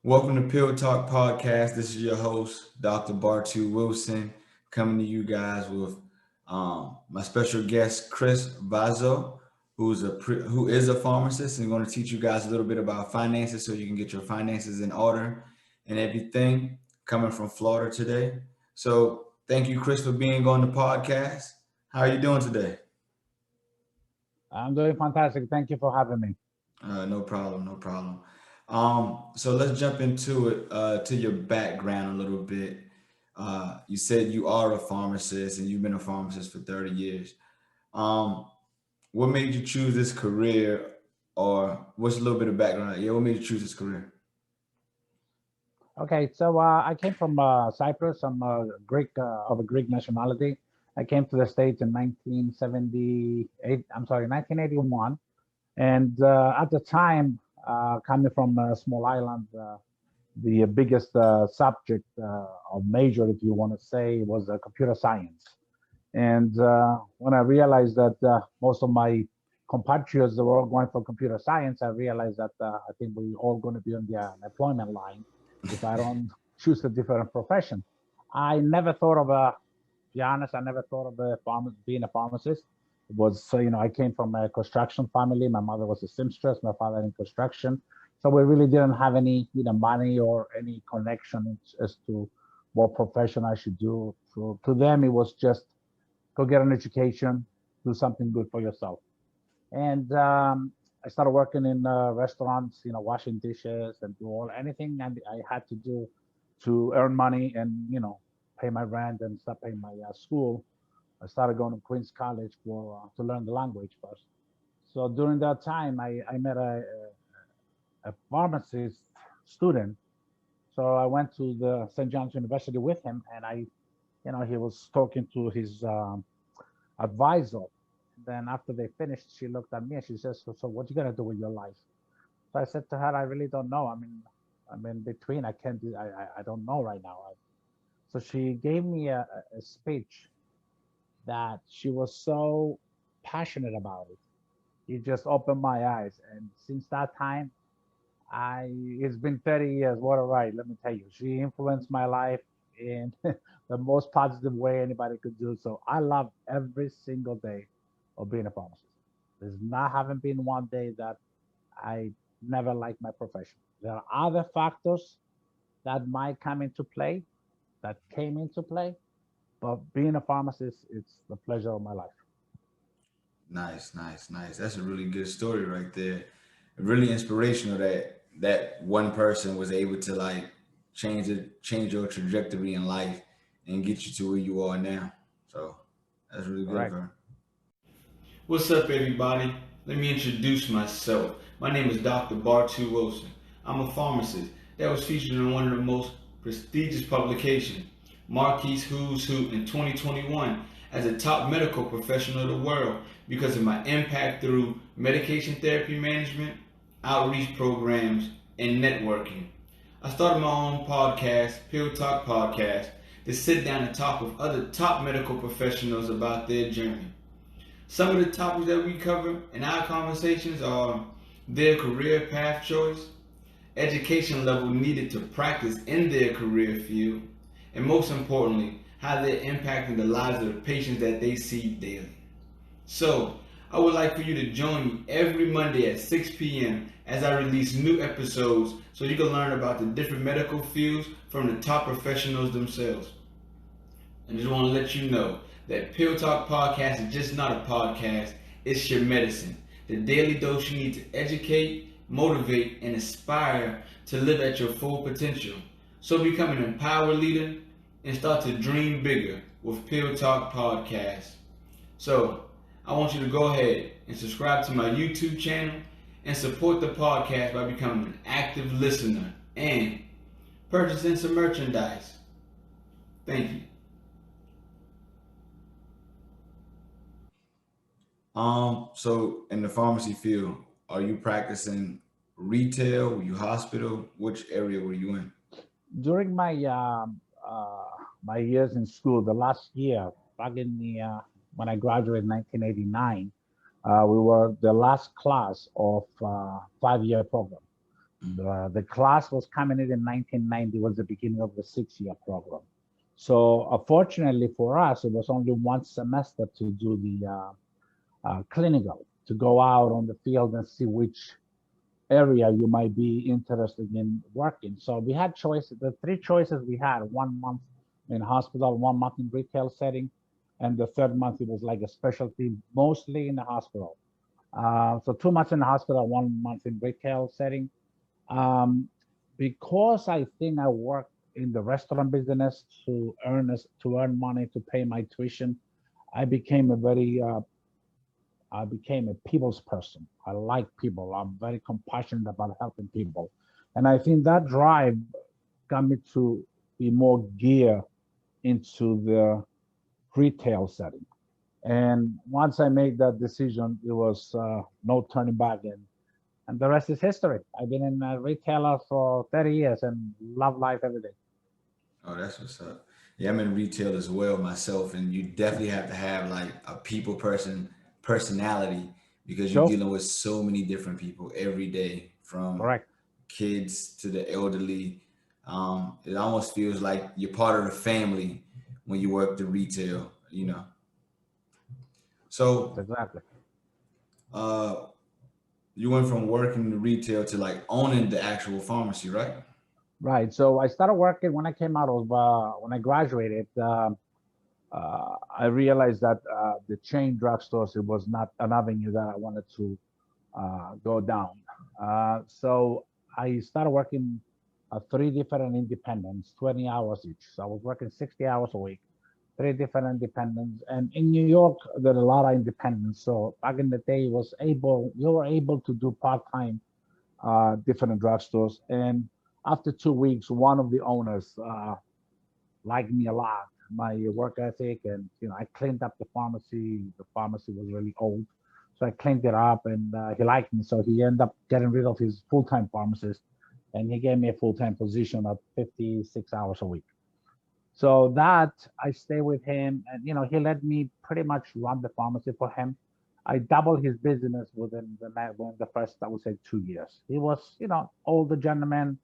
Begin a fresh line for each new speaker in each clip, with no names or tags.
Welcome to Pill Talk Podcast. This is your host, Dr. Bartu Wilson, coming to you guys with my special guest, Chris Vasou, who is a pharmacist and going to teach you guys a little bit about finances so you can get your finances in order and everything. Coming from Florida today. So thank you, Chris, for being on the podcast. How are you doing today?
I'm doing fantastic. Thank you for having me.
No problem, no problem. So let's jump into it, to your background a little bit. You said you are a pharmacist and you've been a pharmacist for 30 years. Um, what made you choose this career, or what's a little bit of background? Yeah, what made you choose this career?
Okay, so I came from Cyprus. I'm Greek of a Greek nationality. I came to the States in 1978. I'm sorry, 1981. And at the time, coming from a small island, the biggest subject or major, if you want to say, was computer science. And when I realized that most of my compatriots were all going for computer science, I realized that I think we're all going to be on the unemployment line if I don't choose a different profession. I never thought of be honest, I never thought of being a pharmacist. It was, so, I came from a construction family. My mother was a seamstress, my father in construction. So we really didn't have any, money or any connection as to what profession I should do. So to them, it was just go get an education, do something good for yourself. And I started working in restaurants, washing dishes and do anything I had to do to earn money and, pay my rent and start paying my school. I started going to Queens College for to learn the language first. So during that time, I met a pharmacist student. So I went to the St. John's University with him, and he was talking to his advisor. Then after they finished, she looked at me and she says, "So what you gonna do with your life?" So I said to her, "I really don't know. I'm in between. I can't do. I don't know right now." So she gave me a speech that she was so passionate about it. It just opened my eyes, and since that time, I it's been 30 years. What a ride! Let me tell you, she influenced my life in the most positive way anybody could do. So I love every single day of being a pharmacist. There's not haven't been one day that I never liked my profession. There are other factors that might come into play, that came into play, but being a pharmacist, it's the pleasure of my life.
Nice, nice, nice. That's a really good story right there. Really inspirational that one person was able to like change your trajectory in life and get you to where you are now. So that's really good of
Correct.
her. What's up, everybody? Let me introduce myself. My name is Dr. Bartu Wilson. I'm a pharmacist that was featured in one of the most prestigious publications, Marquis Who's Who, in 2021 as a top medical professional of the world because of my impact through medication therapy management, outreach programs, and networking. I started my own podcast, Pill Talk Podcast, to sit down and talk with other top medical professionals about their journey. Some of the topics that we cover in our conversations are their career path choice, education level needed to practice in their career field, and most importantly, how they're impacting the lives of the patients that they see daily. So, I would like for you to join me every Monday at 6 p.m. as I release new episodes so you can learn about the different medical fields from the top professionals themselves. I just want to let you know that Pill Talk Podcast is just not a podcast, it's your medicine. The daily dose you need to educate, motivate, and aspire to live at your full potential. So become an empowered leader and start to dream bigger with Pill Talk Podcast. So I want you to go ahead and subscribe to my YouTube channel and support the podcast by becoming an active listener and purchasing some merchandise. Thank you. So in the pharmacy field, are you practicing retail? Were you hospital? Which area were you in?
During my years in school, the last year, back in the when I graduated in 1989, we were the last class of 5-year program. The class was coming in 1990, was the beginning of the 6-year program. So fortunately for us, it was only one semester to do the clinical, to go out on the field and see which area you might be interested in working. So we had choices. The three choices we had: 1 month in hospital, 1 month in retail setting, and the third month it was like a specialty, mostly in the hospital. So 2 months in the hospital, 1 month in retail setting. Um, because I think I worked in the restaurant business to earn money to pay my tuition, I became a very I became a people's person. I like people. I'm very compassionate about helping people. And I think that drive got me to be more geared into the retail setting. And once I made that decision, it was no turning back. And the rest is history. I've been in retailer for 30 years and love life every day.
Oh, that's what's up. Yeah, I'm in retail as well myself, and you definitely have to have like a people person personality because you're
Sure.
dealing with so many different people every day, from
Correct.
kids to the elderly. It almost feels like you're part of the family when you work the retail, you know.
That's
So,
exactly.
uh, you went from working the retail to like owning the actual pharmacy, right?
Right. So I started working when I came out of, when I graduated. I realized that the chain drugstores, it was not an avenue that I wanted to go down. So I started working at three different independents, 20 hours each. So I was working 60 hours a week, three different independents. And in New York, there are a lot of independents. So back in the day, you were able to do part-time different drugstores. And after 2 weeks, one of the owners liked me a lot, my work ethic, and I cleaned up the pharmacy. The pharmacy was really old, so I cleaned it up, and he liked me. So he ended up getting rid of his full-time pharmacist, and he gave me a full-time position at 56 hours a week. So that I stay with him, and he let me pretty much run the pharmacy for him. I doubled his business within the first, I would say, 2 years. He was, older gentleman,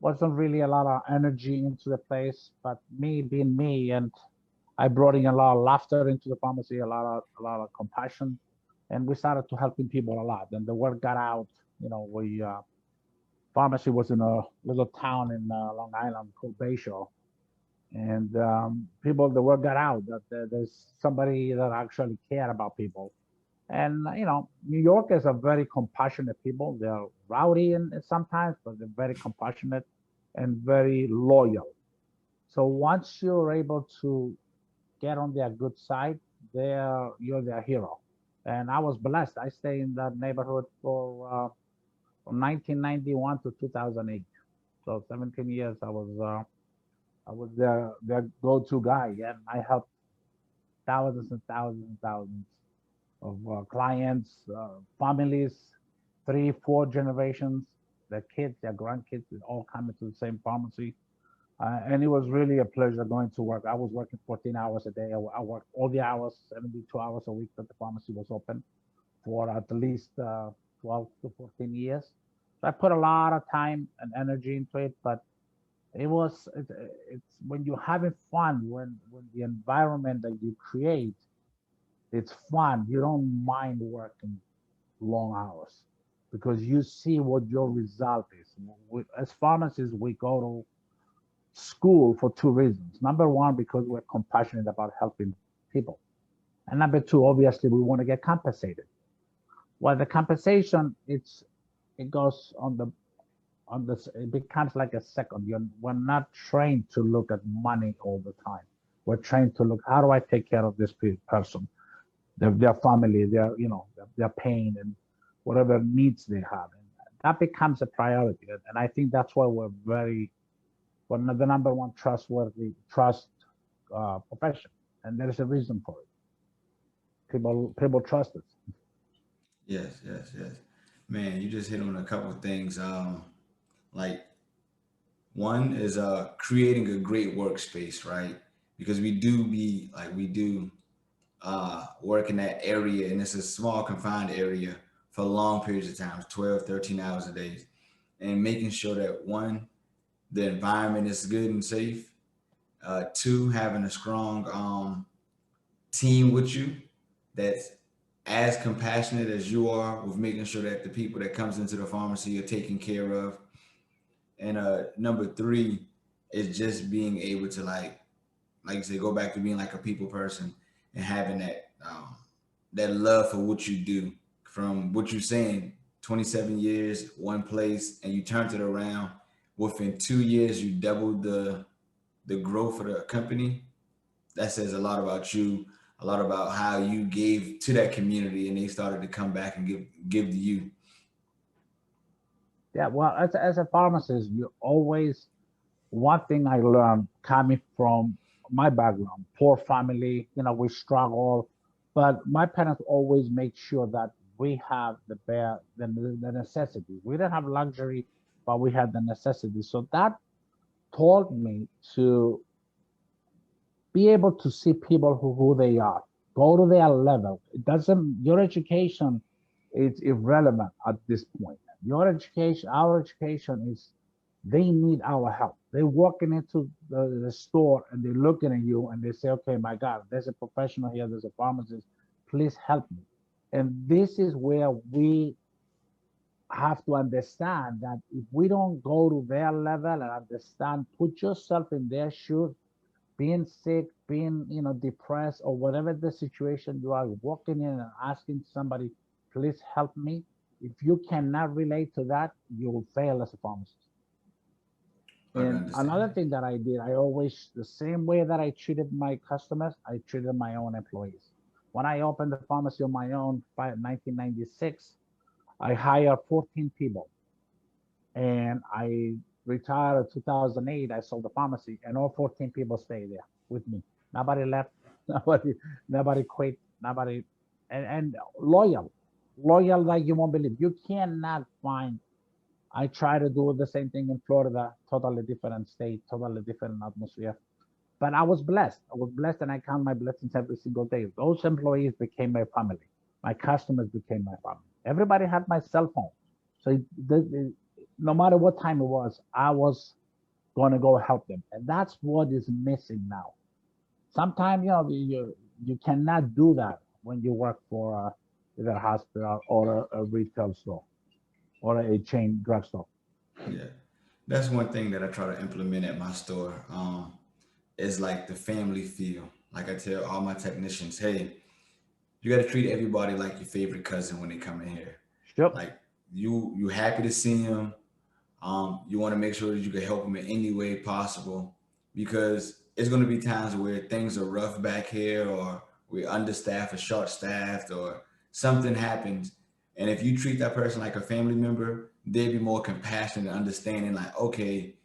wasn't really a lot of energy into the place, but me being me, and I brought in a lot of laughter into the pharmacy, a lot of compassion, and we started to helping people a lot. And the word got out. We pharmacy was in a little town in Long Island called Bayshore, and the word got out that there's somebody that actually cared about people. And New Yorkers are very compassionate people. They're rowdy and sometimes, but they're very compassionate and very loyal. So once you're able to get on their good side, you're their hero. And I was blessed. I stayed in that neighborhood from 1991 to 2008. So 17 years. I was their go-to guy, and I helped thousands and thousands and thousands of clients, families, three, four generations, their kids, their grandkids, they all come into the same pharmacy. And it was really a pleasure going to work. I was working 14 hours a day. I worked all the hours, 72 hours a week that the pharmacy was open for at least 12 to 14 years. So I put a lot of time and energy into it, but it's when you're having fun, when the environment that you create, it's fun. You don't mind working long hours because you see what your result is. As pharmacists, we go to school for two reasons. Number one, because we're compassionate about helping people. And number two, obviously, we want to get compensated. Well, the compensation, it goes it becomes like a second. We're not trained to look at money all the time. We're trained to look, how do I take care of this person? Their family, their pain and whatever needs they have. And that becomes a priority. And I think that's why we're the number one trust profession. And there's a reason for it. People trust us.
Yes, yes, yes. Man, you just hit on a couple of things. Like one is creating a great workspace, right? Because we do work in that area, and it's a small confined area for long periods of time, 12, 13 hours a day. and making sure that one, the environment is good and safe. Two, having a strong team with you that's as compassionate as you are with making sure that the people that comes into the pharmacy are taken care of. And number three is just being able to like you say, go back to being like a people person and having that love for what you do. From what you're saying, 27 years, one place, and you turned it around. Within 2 years, you doubled the growth of the company. That says a lot about you, a lot about how you gave to that community, and they started to come back and give to you.
Yeah, well, as a pharmacist, you always, one thing I learned coming from my background, poor family, we struggle, but my parents always make sure that we have the necessities. We didn't have luxury, but we had the necessities. So that taught me to be able to see people who they are, go to their level. It doesn't, your education is irrelevant at this point. Your education, our education is, they need our help. They're walking into the store and they're looking at you and they say, okay, my God, there's a professional here, there's a pharmacist, please help me. And this is where we have to understand that if we don't go to their level and understand, put yourself in their shoes, being sick, being depressed, or whatever the situation you are, walking in and asking somebody, please help me. If you cannot relate to that, you will fail as a pharmacist.
I can
And
understand
another
that.
thing that I did, I always, the same way that I treated my customers, I treated my own employees. When I opened the pharmacy on my own, 1996, I hired 14 people, and I retired in 2008. I sold the pharmacy, and all 14 people stayed there with me. Nobody left. Nobody quit. Nobody, and loyal like you won't believe. You cannot find. I try to do the same thing in Florida, totally different state, totally different atmosphere. But I was blessed. I was blessed, and I count my blessings every single day. Those employees became my family. My customers became my family. Everybody had my cell phone, so no matter what time it was, I was going to go help them, and that's what is missing now. Sometimes you cannot do that when you work for either a hospital or a retail store or a chain drugstore.
Yeah, that's one thing that I try to implement at my store. Is like the family feel. Like I tell all my technicians, hey, you got to treat everybody like your favorite cousin when they come in here.
Yep.
Like you happy to see them. You want to make sure that you can help them in any way possible, because it's going to be times where things are rough back here, or we're understaffed or short staffed, or something happens. And if you treat that person like a family member, they'd be more compassionate and understanding. Like, okay,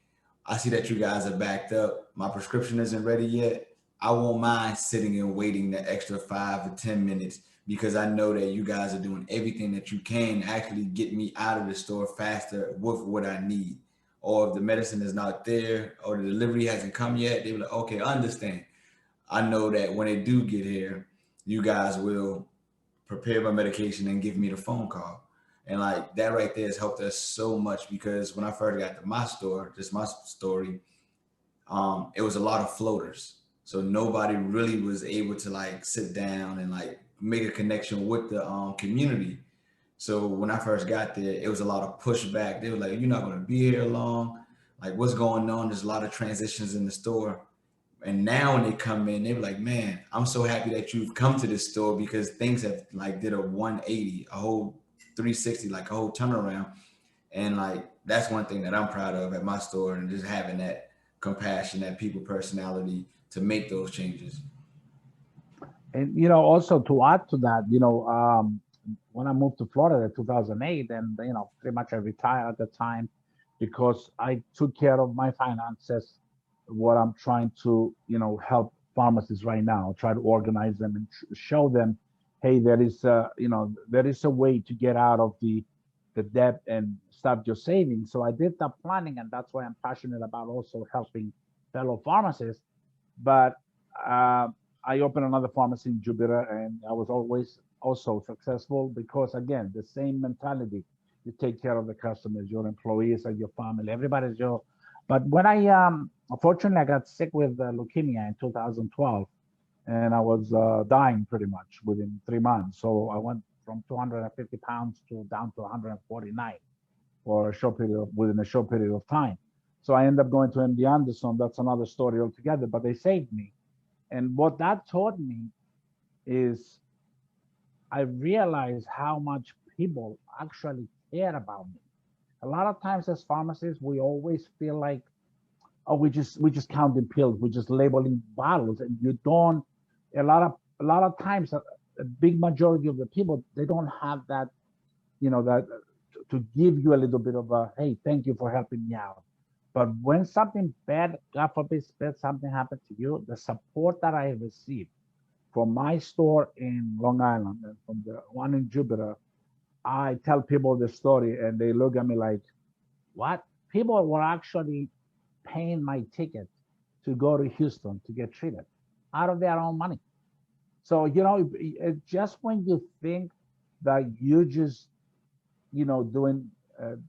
I see that you guys are backed up. My prescription isn't ready yet. I won't mind sitting and waiting the extra 5 to 10 minutes, because I know that you guys are doing everything that you can to actually get me out of the store faster with what I need. Or if the medicine is not there or the delivery hasn't come yet, they be like, okay, I understand. I know that when they do get here, you guys will prepare my medication and give me the phone call. And like that right there has helped us so much, because when I first got to my store, just my story, it was a lot of floaters. So nobody really was able to like sit down and like make a connection with the community. So when I first got there, it was a lot of pushback. They were like, "You're not going to be here long. Like, what's going on?" There's a lot of transitions in the store. And now when they come in, they're like, "Man, I'm so happy that you've come to this store, because things have like did a 180, a whole 360, like a whole turnaround." And like that's one thing that I'm proud of at my store, and just having that compassion, that people personality to make those changes.
And also to add to that, when I moved to Florida in 2008, and pretty much I retired at the time because I took care of my finances. What I'm trying to, help pharmacists right now, try to organize them and show them, hey, there is a way to get out of the debt and start your savings. So I did that planning, and that's why I'm passionate about also helping fellow pharmacists. But uh, I opened another pharmacy in Jupiter, and I was always also successful because, again, the same mentality. You take care of the customers, your employees, and your family. Everybody's your. But when I unfortunately I got sick with leukemia in 2012, and I was dying pretty much within 3 months. So I went from 250 pounds to down to 149 for a short period within a short period of time. So I ended up going to MD Anderson. That's another story altogether. But they saved me, and what that taught me is I realized how much people actually care about me. A lot of times as pharmacists, we always feel like, oh, we just counting pills, we're just labeling bottles, and you don't. A lot of times, a big majority of the people they don't have that, that to give you a little bit of a hey, thank you for helping me out. But when something bad, God forbid, something happened to you, the support that I received from my store in Long Island and from the one in Jupiter, I tell people the story and they look at me like, what? People were actually paying my ticket to go to Houston to get treated out of their own money. So, just when you think that you just, doing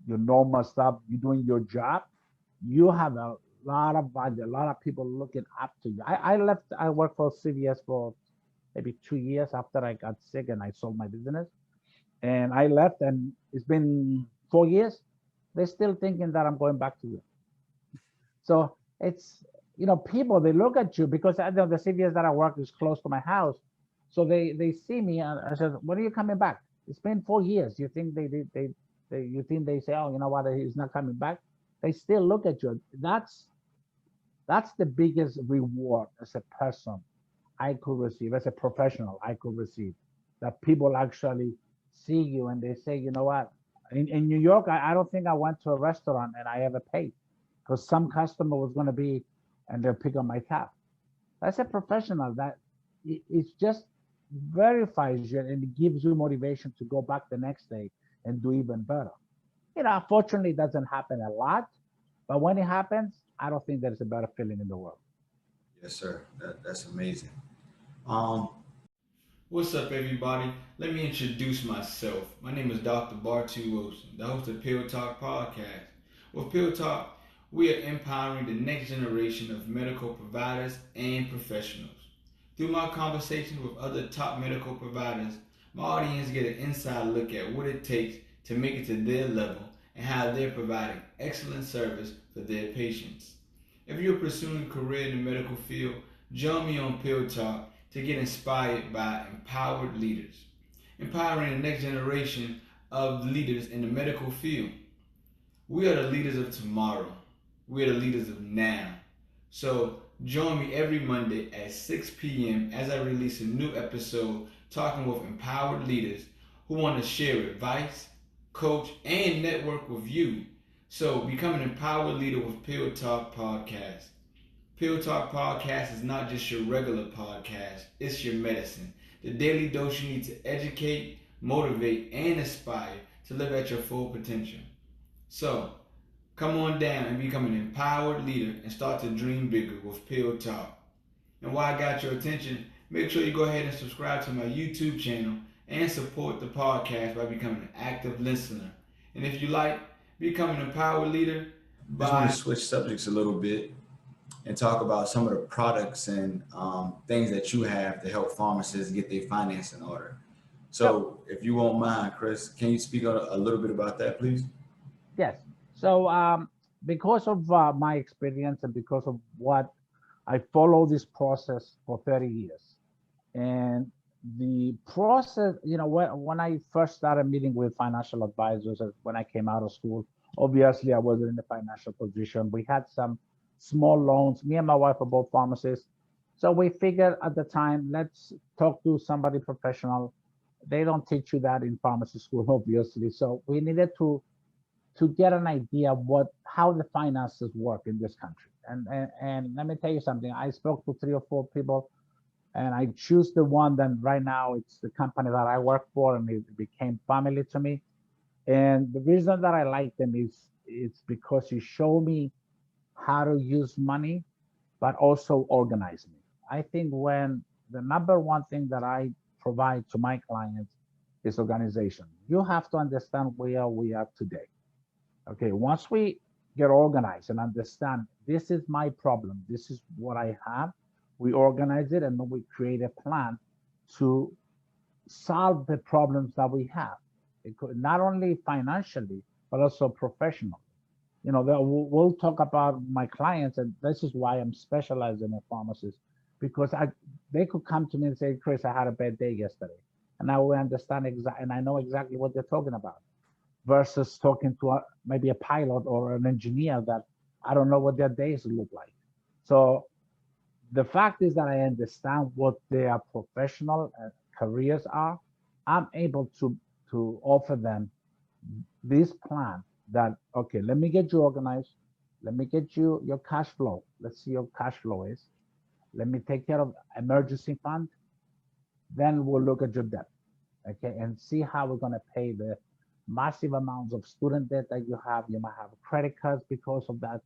your normal stuff, you're doing your job, you have a lot of value, a lot of people looking up to you. I worked for CVS for maybe 2 years after I got sick and I sold my business. And I left, and it's been 4 years. They're still thinking that I'm going back to them. So it's, people, they look at you because I know the CVS that I work is close to my house. So they see me and I said, when are you coming back? It's been 4 years. You think you think they say, oh, you know what, he's not coming back? They still look at you. That's the biggest reward as a person I could receive, as a professional I could receive, that people actually see you and they say, you know what? In New York, I don't think I went to a restaurant and I ever paid because some customer was going to be and they'll pick up my tab. That's a professional that it's just verifies you and it gives you motivation to go back the next day and do even better. Unfortunately, it doesn't happen a lot, but when it happens, I don't think there's a better feeling in the world.
Yes, sir. That's amazing. Um, What's up, everybody? Let me introduce myself. My name is Dr. Bartu Wilson, the host of Pill Talk Podcast. With Pill Talk, we are empowering the next generation of medical providers and professionals. Through my conversations with other top medical providers, my audience get an inside look at what it takes to make it to their level and how they're providing excellent service for their patients. If you're pursuing a career in the medical field, join me on Pill Talk to get inspired by empowered leaders, empowering the next generation of leaders in the medical field. We are the leaders of tomorrow. We are the leaders of now. So join me every Monday at 6 p.m. as I release a new episode talking with empowered leaders who want to share advice, coach, and network with you. So become an empowered leader with Pill Talk Podcast. Pill Talk Podcast is not just your regular podcast, it's your medicine. The daily dose you need to educate, motivate, and inspire to live at your full potential. So, come on down and become an empowered leader and start to dream bigger with Pill Talk. And while I got your attention, make sure you go ahead and subscribe to my YouTube channel and support the podcast by becoming an active listener. And if you like, become an empowered leader. I just want to switch subjects a little bit and talk about some of the products and things that you have to help pharmacists get their finance in order. So, if you won't mind, Chris, can you speak a little bit about that, please?
Yes. So because of my experience and because of what I follow this process for 30 years, and the process, when I first started meeting with financial advisors, when I came out of school, obviously I wasn't in a financial position. We had some small loans. Me and my wife are both pharmacists. So we figured at the time, let's talk to somebody professional. They don't teach you that in pharmacy school, obviously. So we needed to get an idea of how the finances work in this country. And let me tell you something. I spoke to 3 or 4 people, and I choose the one that right now it's the company that I work for, and it became family to me. And the reason that I like them is it's because you show me how to use money, but also organize me. I think when the number one thing that I provide to my clients is organization. You have to understand where we are today. Okay, once we get organized and understand this is my problem, this is what I have, we organize it and then we create a plan to solve the problems that we have. It could, not only financially, but also professional. You know, we'll talk about my clients, and this is why I'm specialized in a pharmacist, because they could come to me and say, Chris, I had a bad day yesterday. And I will understand exactly, and I know exactly what they're talking about versus talking to maybe a pilot or an engineer that I don't know what their days look like. So the fact is that I understand what their professional careers are. I'm able to offer them this plan that, okay, let me get you organized. Let me get you your cash flow. Let's see your cash flow is. Let me take care of emergency fund. Then we'll look at your debt, okay, and see how we're going to pay the massive amounts of student debt that you have. You might have credit cards because of that,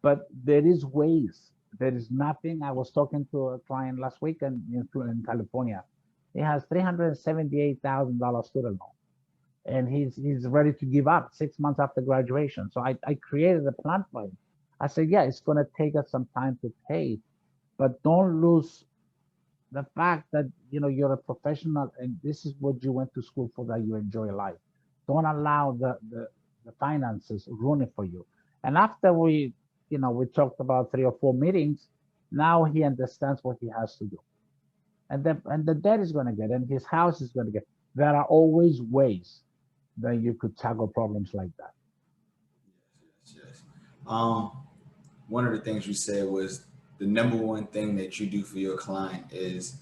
but there is ways. There is nothing. I was talking to a client last week in California. He has $378,000 student loan, and he's ready to give up 6 months after graduation. So I created a plan for him. I said, yeah, it's going to take us some time to pay, but don't lose the fact that you're a professional and this is what you went to school for, that you enjoy life. Don't allow the finances ruin it for you. And after we talked about 3 or 4 meetings, now he understands what he has to do. And the debt is going to get, and his house is going to get. There are always ways that you could tackle problems like that.
Yes, yes. One of the things you said was the number one thing that you do for your client is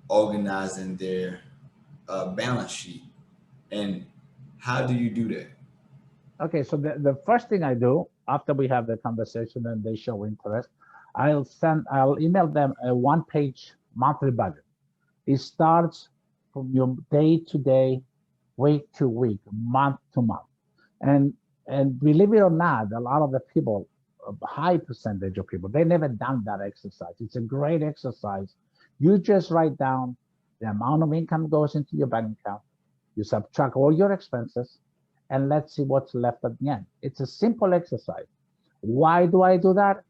organizing their balance sheet. And how do you do that?
Okay, so the first thing I do after we have the conversation and they show interest, I'll email them a 1-page monthly budget. It starts from your day to day, week to week, month to month. And and believe it or not, a lot of the people, a high percentage of people, they never done that exercise. It's a great exercise. You just write down the amount of income goes into your bank account. You subtract all your expenses, and let's see what's left at the end. It's a simple exercise. Why do I do that?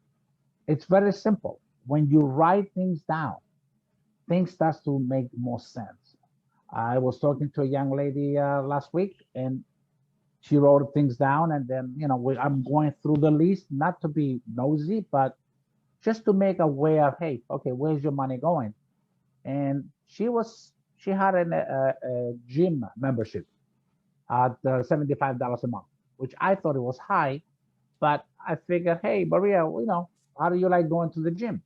It's very simple. When you write things down, things start to make more sense. I was talking to a young lady last week, and she wrote things down, and then I'm going through the list, not to be nosy, but just to make aware. Hey, okay, where's your money going? And she had a gym membership at $75 a month, which I thought it was high, but I figured, hey, Maria, how do you like going to the gym?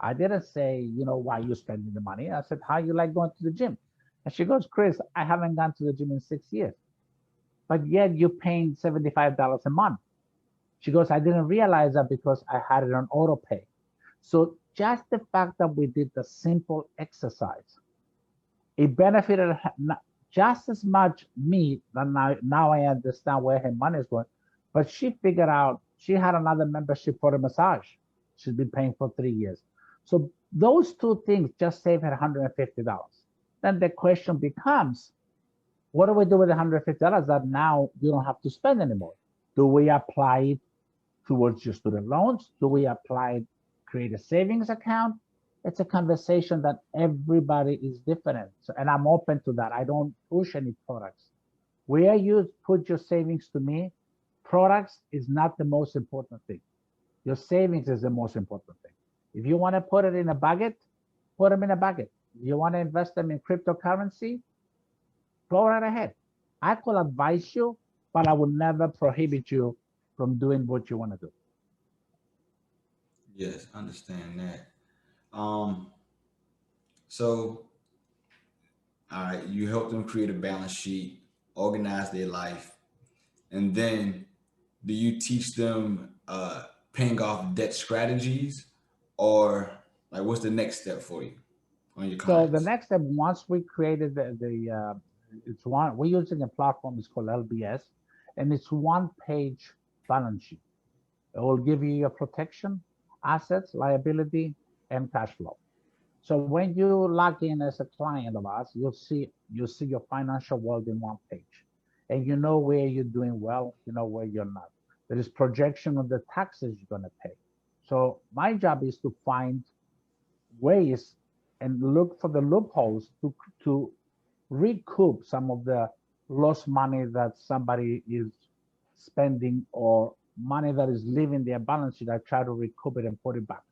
I didn't say, why you spending the money. I said, how you like going to the gym? And she goes, Chris, I haven't gone to the gym in 6 years, but yet you're paying $75 a month. She goes, I didn't realize that because I had it on auto pay. So just the fact that we did the simple exercise, it benefited just as much me. That now I understand where her money is going. But she figured out she had another membership for a massage. She's been paying for 3 years. So those two things just saved her $150. Then the question becomes, what do we do with the $150 that now you don't have to spend anymore? Do we apply it towards your student loans? Do we apply it, create a savings account? It's a conversation that everybody is different. So, and I'm open to that. I don't push any products. Where you put your savings, to me, products is not the most important thing. Your savings is the most important thing. If you want to put it in a bucket, put them in a bucket. If you want to invest them in cryptocurrency, go right ahead. I could advise you, but I would never prohibit you from doing what you want to do.
Yes, understand that. Um, so all right, you help them create a balance sheet, organize their life, and then do you teach them paying off debt strategies, or like what's the next step for you on your
So the
clients?
next step, once we created it's one, we're using a platform, it's called LBS, and it's 1-page balance sheet. It will give you your protection, assets, liability, and cash flow. So when you log in as a client of us, you'll see your financial world in one page, and you know where you're doing well, you know where you're not. There is projection of the taxes you're gonna pay. So my job is to find ways and look for the loopholes to recoup some of the lost money that somebody is spending or money that is leaving their balance sheet. I try to recoup it and put it back.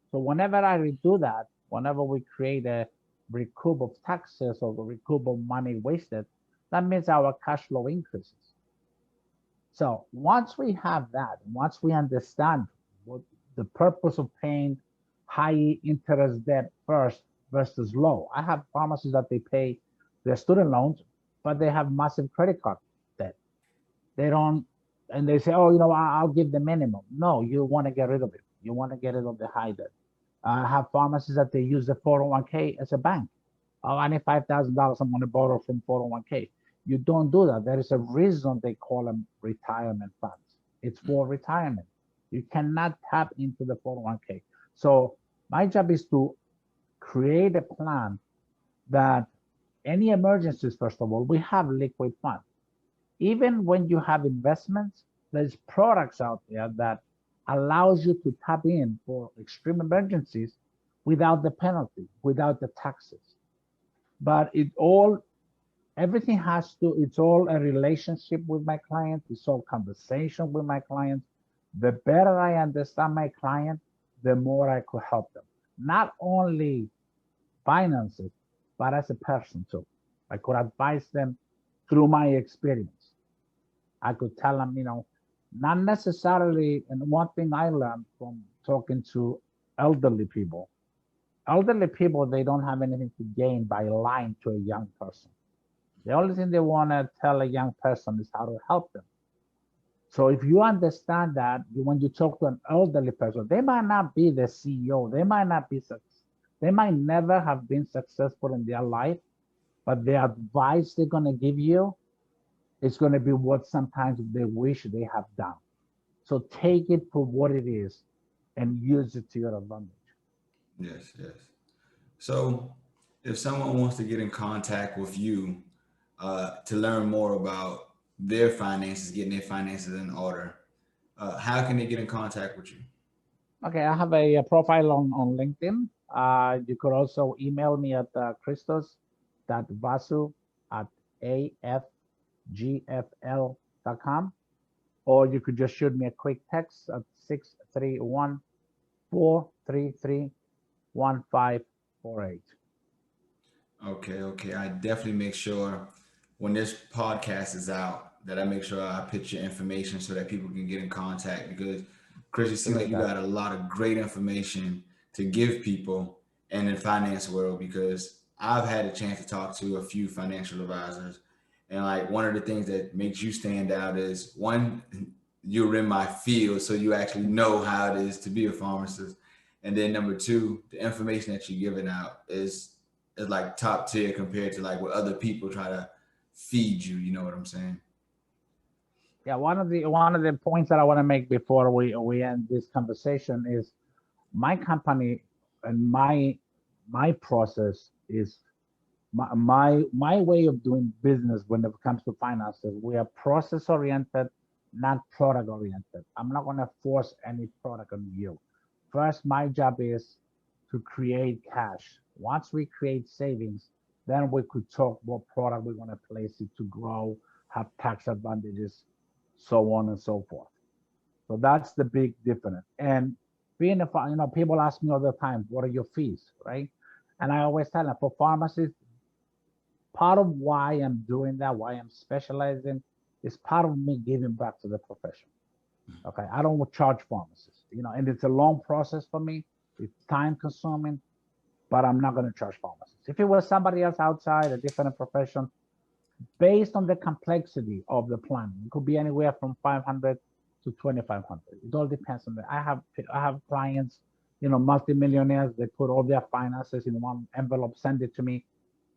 So whenever I do that, whenever we create a recoup of taxes or a recoup of money wasted, that means our cash flow increases. So once we have that, once we understand what the purpose of paying high interest debt first versus low, I have pharmacies that they pay their student loans, but they have massive credit card debt. They don't, and they say, oh, I'll give the minimum. No, you want to get rid of it. You want to get rid of the high debt. I have pharmacies that they use the 401k as a bank. Oh, I need $5,000. I'm going to borrow from 401k. You don't do that. There is a reason they call them retirement funds. It's for retirement. You cannot tap into the 401k. So my job is to create a plan that any emergencies, first of all, we have liquid funds. Even when you have investments, there's products out there that allows you to tap in for extreme emergencies without the penalty, without the taxes. But everything it's all a relationship with my client. It's all conversation with my clients. The better I understand my client, the more I could help them. Not only finances, but as a person too. I could advise them through my experience. I could tell them, not necessarily, and one thing I learned from talking to elderly people, they don't have anything to gain by lying to a young person. The only thing they want to tell a young person is how to help them. So if you understand that, when you talk to an elderly person, they might not be the CEO, they might never have been successful in their life, but the advice they're going to give you is going to be what sometimes they wish they have done. So take it for what it is and use it to your advantage.
Yes, yes. So, if someone wants to get in contact with you to learn more about their finances, getting their finances in order, how can they get in contact with you?
Okay, I have a profile on LinkedIn. You could also email me at Christos.Vasou at afgfl.com, or you could just shoot me a quick text at 631-433-1548.
Okay, okay. I definitely make sure when this podcast is out that I make sure I put your information so that people can get in contact because Chris, you seem like
Appreciate
you
that.
got a lot of great information to give people in the finance world because I've had a chance to talk to a few financial advisors. And like one of the things that makes you stand out is one, you're in my field, so you actually know how it is to be a pharmacist. And then number two, the information that you're giving out is like top tier compared to like what other people try to feed you. You know what I'm saying?
Yeah, one of the points that I want to make before we end this conversation is my company and my process is my way of doing business when it comes to finances. We are process oriented, not product oriented. I'm not going to force any product on you. First, my job is to create cash. Once we create savings, then we could talk what product we're going to place it to grow, have tax advantages, so on and so forth. So that's the big difference. And people ask me all the time, what are your fees, right? And I always tell them for pharmacists, part of why I'm doing that, why I'm specializing, is part of me giving back to the profession. Okay, I don't charge pharmacists, and it's a long process for me. It's time consuming, but I'm not going to charge pharmacists. If it was somebody else outside, a different profession, based on the complexity of the plan, it could be anywhere from 500 to 2,500. It all depends on that. I have clients, multimillionaires. They put all their finances in one envelope, send it to me,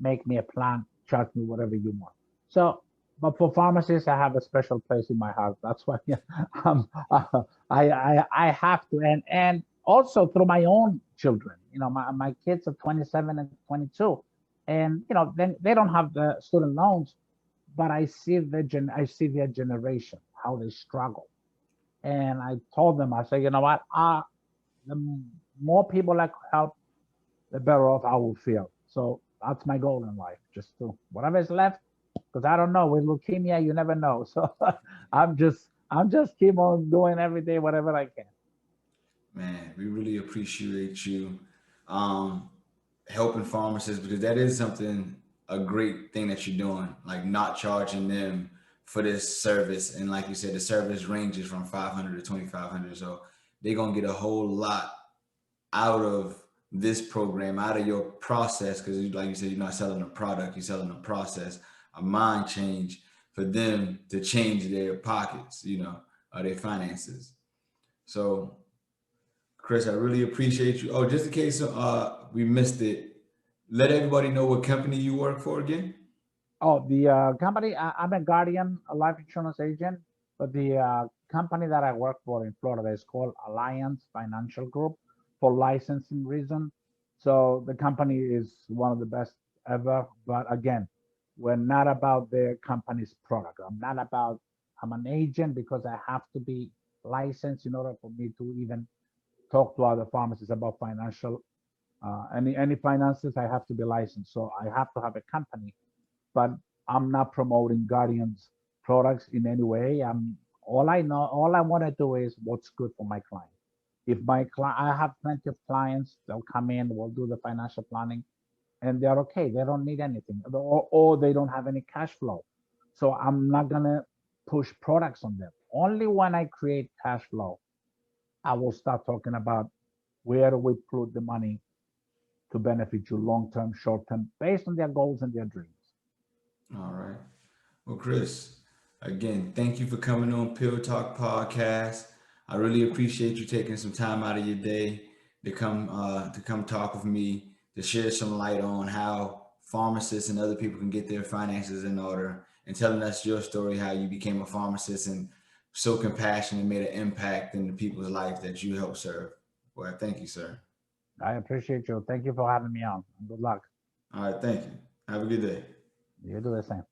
make me a plan, charge me whatever you want. So, but for pharmacists, I have a special place in my heart. That's why I have to. And also through my own children. My kids are 27 and 22, and then they don't have the student loans, but I see their generation, how they struggle. And I told them, I said, you know what? The more people I could help, the better off I will feel. So that's my goal in life, just to whatever is left, because I don't know, with leukemia, you never know. So I'm just keep on doing every day whatever I can.
Man, we really appreciate you um, helping pharmacists because that is something, a great thing that you're doing, like not charging them for this service. And like you said, the service ranges from 500 to 2,500. So they're going to get a whole lot out of this program, out of your process. Because like you said, you're not selling a product, you're selling a process, a mind change for them to change their pockets, or their finances. So Chris, I really appreciate you. Oh, just in case we missed it, let everybody know what company you work for again.
Oh, the company, I'm a Guardian, a life insurance agent, but the company that I work for in Florida is called Alliance Financial Group for licensing reason. So the company is one of the best ever. But again, we're not about the company's product. I'm an agent because I have to be licensed in order for me to even talk to other pharmacists about any finances. I have to be licensed. So I have to have a company, but I'm not promoting Guardian's products in any way. All I want to do is what's good for my client. If my client, I have plenty of clients, they'll come in, we'll do the financial planning, and they're okay. They don't need anything, or they don't have any cash flow. So I'm not gonna push products on them. Only when I create cash flow, I will start talking about where do we put the money to benefit you long term, short term, based on their goals and their dreams.
All right. Well, Chris, again, thank you for coming on Pill Talk Podcast. I really appreciate you taking some time out of your day to come talk with me, to share some light on how pharmacists and other people can get their finances in order, and telling us your story, how you became a pharmacist and so compassionate and made an impact in the people's life that you help serve. Well, thank you, sir.
I appreciate you. Thank you for having me on. Good luck.
All right, thank you. Have a good day.
You do the same.